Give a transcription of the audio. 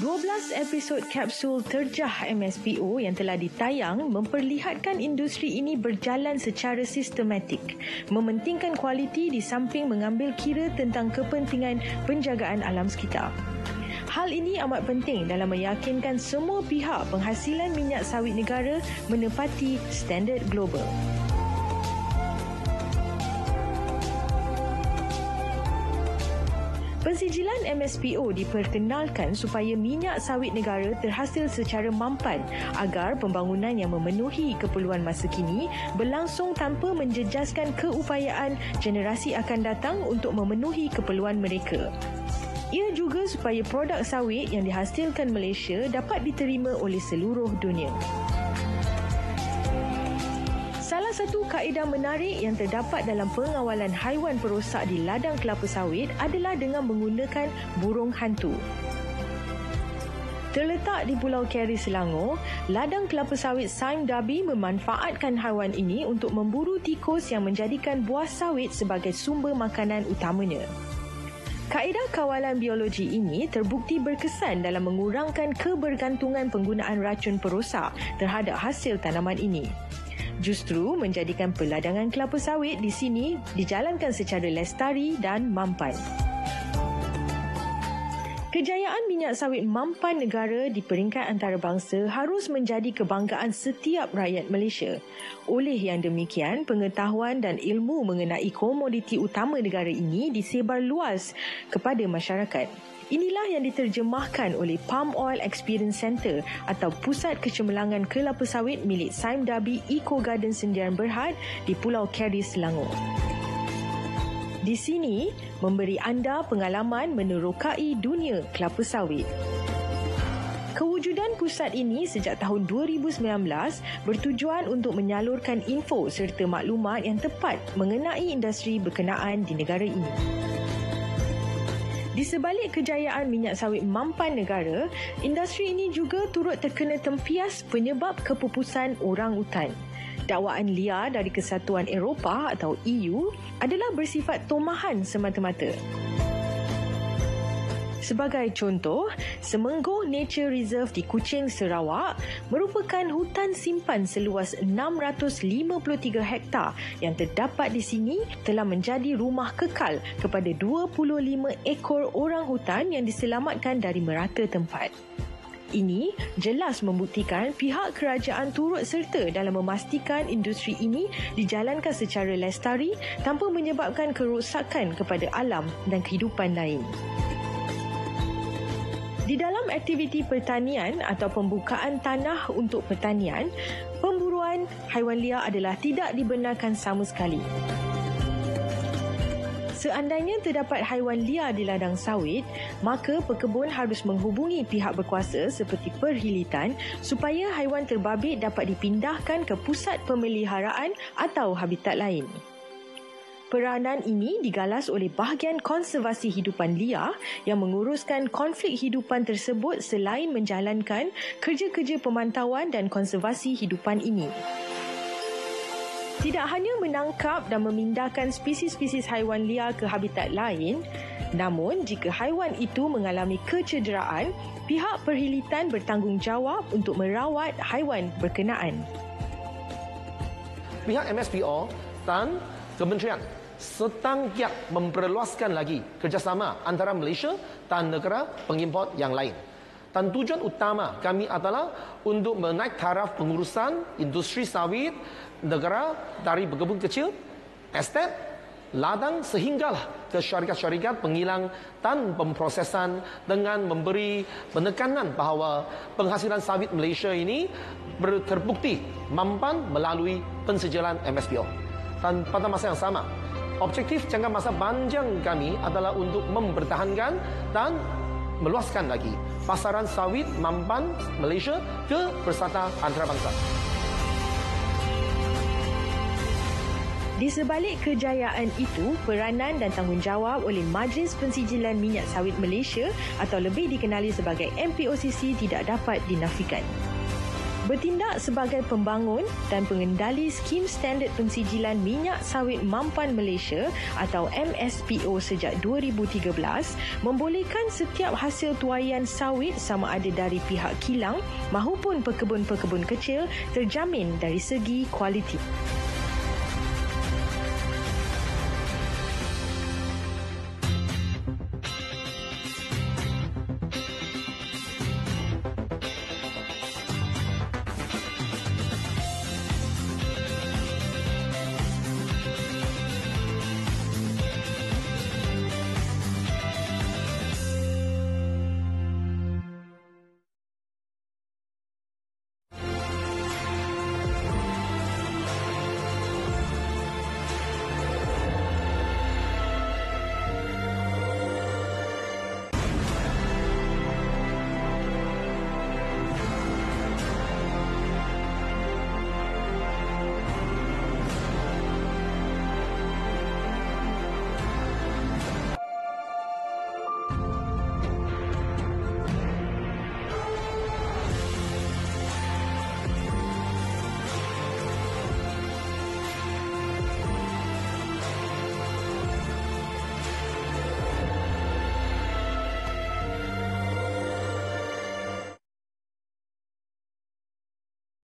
12 episod kapsul terjah MSPO yang telah ditayang memperlihatkan industri ini berjalan secara sistematik, mementingkan kualiti di samping mengambil kira tentang kepentingan penjagaan alam sekitar. Hal ini amat penting dalam meyakinkan semua pihak penghasilan minyak sawit negara menepati standard global. Pensijilan MSPO diperkenalkan supaya minyak sawit negara terhasil secara mampan agar pembangunan yang memenuhi keperluan masa kini berlangsung tanpa menjejaskan keupayaan generasi akan datang untuk memenuhi keperluan mereka. Ia juga supaya produk sawit yang dihasilkan Malaysia dapat diterima oleh seluruh dunia. Salah satu kaedah menarik yang terdapat dalam pengawalan haiwan perosak di ladang kelapa sawit adalah dengan menggunakan burung hantu. Terletak di Pulau Keri, Selangor, ladang kelapa sawit Sime Darby memanfaatkan haiwan ini untuk memburu tikus yang menjadikan buah sawit sebagai sumber makanan utamanya. Kaedah kawalan biologi ini terbukti berkesan dalam mengurangkan kebergantungan penggunaan racun perosak terhadap hasil tanaman ini. Justru menjadikan peladangan kelapa sawit di sini dijalankan secara lestari dan mampan. Kejayaan minyak sawit mampan negara di peringkat antarabangsa harus menjadi kebanggaan setiap rakyat Malaysia. Oleh yang demikian, pengetahuan dan ilmu mengenai komoditi utama negara ini disebar luas kepada masyarakat. Inilah yang diterjemahkan oleh Palm Oil Experience Centre atau Pusat Kecemerlangan Kelapa Sawit milik Sime Darby Eco Garden Sendirian Berhad di Pulau Keri, Selangor. Di sini, memberi anda pengalaman menerokai dunia kelapa sawit. Kewujudan pusat ini sejak tahun 2019 bertujuan untuk menyalurkan info serta maklumat yang tepat mengenai industri berkenaan di negara ini. Di sebalik kejayaan minyak sawit mampan negara, industri ini juga turut terkena tempias penyebab kepupusan orang utan. Dakwaan liar dari Kesatuan Eropah atau EU adalah bersifat tomahan semata-mata. Sebagai contoh, Semenggoh Nature Reserve di Kuching, Sarawak merupakan hutan simpan seluas 653 hektar yang terdapat di sini telah menjadi rumah kekal kepada 25 ekor orang hutan yang diselamatkan dari merata tempat. Ini jelas membuktikan pihak kerajaan turut serta dalam memastikan industri ini dijalankan secara lestari tanpa menyebabkan kerosakan kepada alam dan kehidupan lain. Di dalam aktiviti pertanian atau pembukaan tanah untuk pertanian, pemburuan haiwan liar adalah tidak dibenarkan sama sekali. Seandainya terdapat haiwan liar di ladang sawit, maka pekebun harus menghubungi pihak berkuasa seperti perhilitan supaya haiwan terbabit dapat dipindahkan ke pusat pemeliharaan atau habitat lain. Peranan ini digalas oleh bahagian konservasi hidupan liar yang menguruskan konflik hidupan tersebut selain menjalankan kerja-kerja pemantauan dan konservasi hidupan ini. Tidak hanya menangkap dan memindahkan spesies-spesies haiwan liar ke habitat lain, namun jika haiwan itu mengalami kecederaan, pihak perhilitan bertanggungjawab untuk merawat haiwan berkenaan. Pihak MSPO dan Kementerian sedang giat memperluaskan lagi kerjasama antara Malaysia dan negara pengimport yang lain. Dan tujuan utama kami adalah untuk menaik taraf pengurusan industri sawit negara dari berkebun kecil, estet, ladang sehinggalah ke syarikat-syarikat pengilang dan pemprosesan dengan memberi penekanan bahawa penghasilan sawit Malaysia ini terbukti mampan melalui pensijilan MSPO. Dan pada masa yang sama, objektif jangka masa panjang kami adalah untuk mempertahankan dan meluaskan lagi pasaran sawit mampan Malaysia ke persata antarabangsa. Di sebalik kejayaan itu, peranan dan tanggungjawab oleh Majlis Pensijilan Minyak Sawit Malaysia atau lebih dikenali sebagai MPOCC tidak dapat dinafikan. Bertindak sebagai pembangun dan pengendali skim standard pensijilan minyak sawit mampan Malaysia atau MSPO sejak 2013 membolehkan setiap hasil tuaian sawit sama ada dari pihak kilang mahupun pekebun-pekebun kecil terjamin dari segi kualiti.